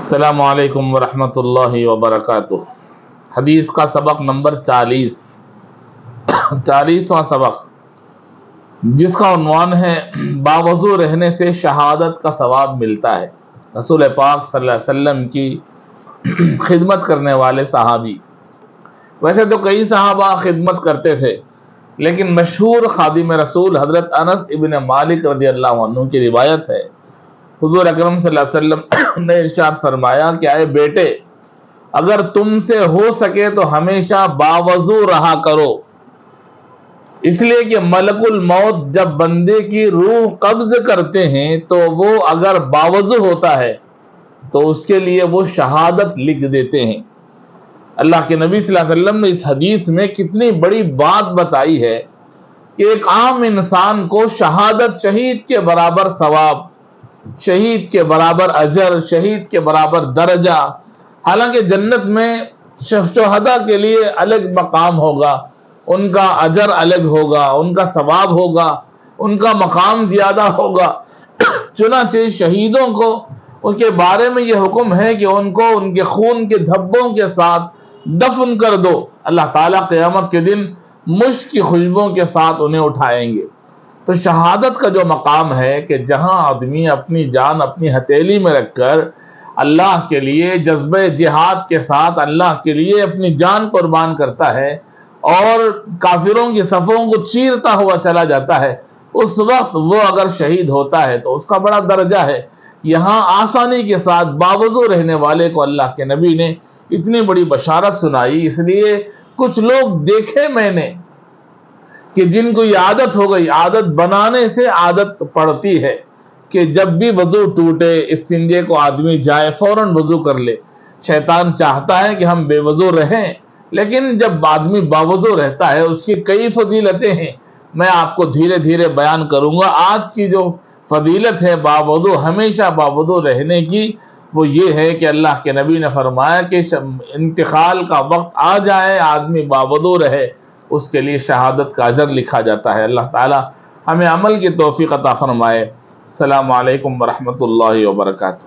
السلام علیکم ورحمۃ اللہ وبرکاتہ۔ حدیث کا سبق نمبر 40واں سبق، جس کا عنوان ہے باوضو رہنے سے شہادت کا ثواب ملتا ہے۔ رسول پاک صلی اللہ علیہ وسلم کی خدمت کرنے والے صحابی، ویسے تو کئی صحابہ خدمت کرتے تھے، لیکن مشہور خادم رسول حضرت انس ابن مالک رضی اللہ عنہ کی روایت ہے، حضور اکرم صلی اللہ علیہ وسلم نے ارشاد فرمایا کہ اے بیٹے، اگر تم سے ہو سکے تو ہمیشہ باوضو رہا کرو، اس لیے کہ ملک الموت جب بندے کی روح قبض کرتے ہیں تو وہ اگر باوضو ہوتا ہے تو اس کے لیے وہ شہادت لکھ دیتے ہیں۔ اللہ کے نبی صلی اللہ علیہ وسلم نے اس حدیث میں کتنی بڑی بات بتائی ہے کہ ایک عام انسان کو شہادت، شہید کے برابر ثواب، شہید کے برابر اجر، شہید کے برابر درجہ، حالانکہ جنت میں شہداء کے لیے الگ مقام ہوگا، ان کا اجر الگ ہوگا، ان کا ثواب ہوگا، ان کا مقام زیادہ ہوگا۔ چنانچہ شہیدوں کو ان کے بارے میں یہ حکم ہے کہ ان کو ان کے خون کے دھبوں کے ساتھ دفن کر دو، اللہ تعالیٰ قیامت کے دن مشک کی خوشبوں کے ساتھ انہیں اٹھائیں گے۔ تو شہادت کا جو مقام ہے کہ جہاں آدمی اپنی جان اپنی ہتھیلی میں رکھ کر اللہ کے لیے جذبہ جہاد کے ساتھ اللہ کے لیے اپنی جان قربان کرتا ہے اور کافروں کی صفوں کو چیرتا ہوا چلا جاتا ہے، اس وقت وہ اگر شہید ہوتا ہے تو اس کا بڑا درجہ ہے۔ یہاں آسانی کے ساتھ باوضو رہنے والے کو اللہ کے نبی نے اتنی بڑی بشارت سنائی، اس لیے کچھ لوگ دیکھے میں نے کہ جن کو یہ عادت ہو گئی، عادت بنانے سے عادت پڑتی ہے کہ جب بھی وضو ٹوٹے، استنجے کو آدمی جائے فوراً وضو کر لے۔ شیطان چاہتا ہے کہ ہم بے وضو رہیں، لیکن جب آدمی باوضو رہتا ہے اس کی کئی فضیلتیں ہیں، میں آپ کو دھیرے دھیرے بیان کروں گا۔ آج کی جو فضیلت ہے باوضو، ہمیشہ باوضو رہنے کی، وہ یہ ہے کہ اللہ کے نبی نے فرمایا کہ انتقال کا وقت آ جائے، آدمی باوضو رہے، اس کے لیے شہادت کا اجر لکھا جاتا ہے۔ اللہ تعالی ہمیں عمل کی توفیق عطا فرمائے۔ السلام علیکم ورحمۃ اللہ وبرکاتہ۔